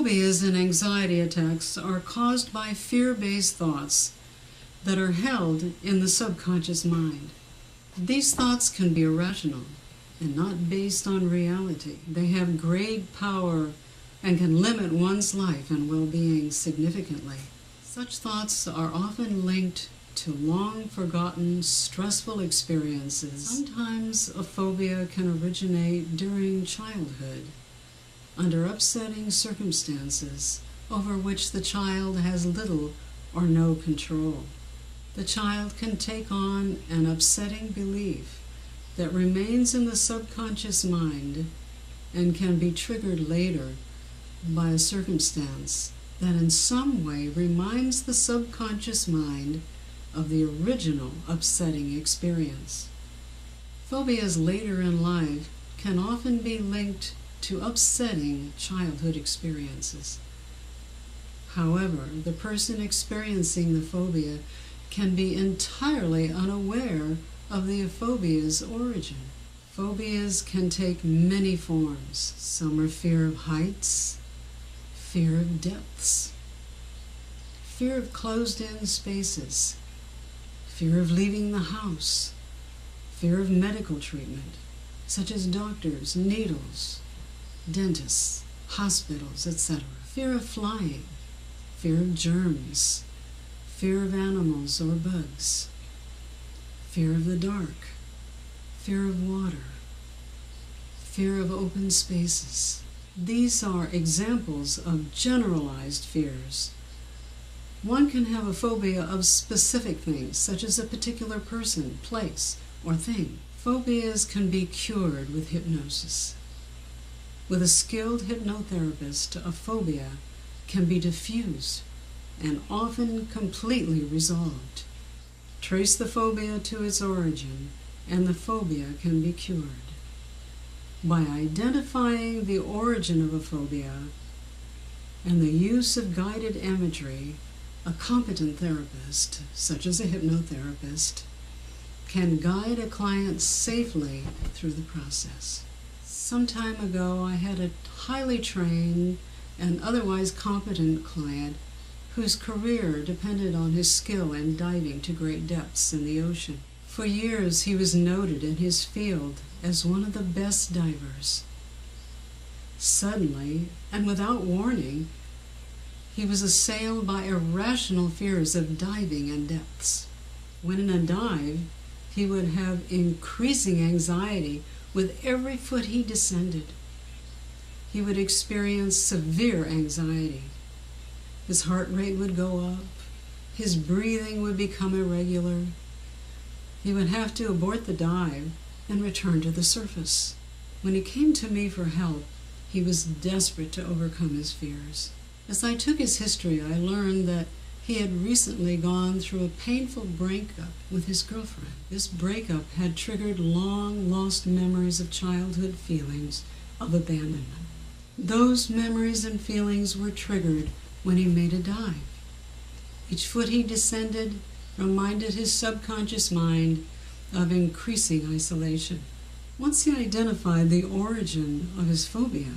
Phobias and anxiety attacks are caused by fear-based thoughts that are held in the subconscious mind. These thoughts can be irrational and not based on reality. They have great power and can limit one's life and well-being significantly. Such thoughts are often linked to long-forgotten, stressful experiences. Sometimes a phobia can originate during childhood, under upsetting circumstances over which the child has little or no control. The child can take on an upsetting belief that remains in the subconscious mind and can be triggered later by a circumstance that in some way reminds the subconscious mind of the original upsetting experience. Phobias later in life can often be linked to upsetting childhood experiences. However, the person experiencing the phobia can be entirely unaware of the phobia's origin. Phobias can take many forms. Some are fear of heights, fear of depths, fear of closed-in spaces, fear of leaving the house, fear of medical treatment, such as doctors, needles, dentists, hospitals, etc. Fear of flying, fear of germs, fear of animals or bugs, fear of the dark, fear of water, fear of open spaces. These are examples of generalized fears. One can have a phobia of specific things, such as a particular person, place, or thing. Phobias can be cured with hypnosis. With a skilled hypnotherapist, a phobia can be diffused and often completely resolved. Trace the phobia to its origin, and the phobia can be cured. By identifying the origin of a phobia and the use of guided imagery, a competent therapist, such as a hypnotherapist, can guide a client safely through the process. Some time ago, I had a highly trained and otherwise competent client whose career depended on his skill in diving to great depths in the ocean. For years, he was noted in his field as one of the best divers. Suddenly, and without warning, he was assailed by irrational fears of diving and depths. When in a dive, he would have increasing anxiety with every foot he descended. He would experience severe anxiety. His heart rate would go up. His breathing would become irregular. He would have to abort the dive and return to the surface. When he came to me for help, he was desperate to overcome his fears. As I took his history, I learned that he had recently gone through a painful breakup with his girlfriend. This breakup had triggered long-lost memories of childhood feelings of abandonment. Those memories and feelings were triggered when he made a dive. Each foot he descended reminded his subconscious mind of increasing isolation. Once he identified the origin of his phobia,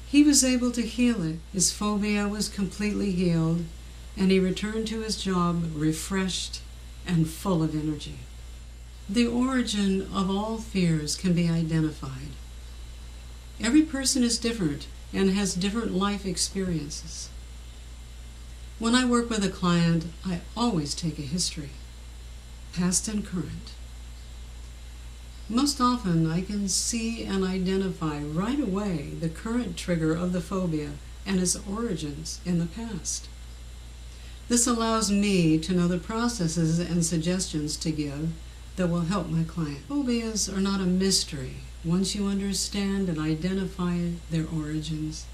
he was able to heal it. His phobia was completely healed, and he returned to his job refreshed and full of energy. The origin of all fears can be identified. Every person is different and has different life experiences. When I work with a client, I always take a history, past and current. Most often, I can see and identify right away the current trigger of the phobia and its origins in the past. This allows me to know the processes and suggestions to give that will help my client. Phobias are not a mystery once you understand and identify their origins.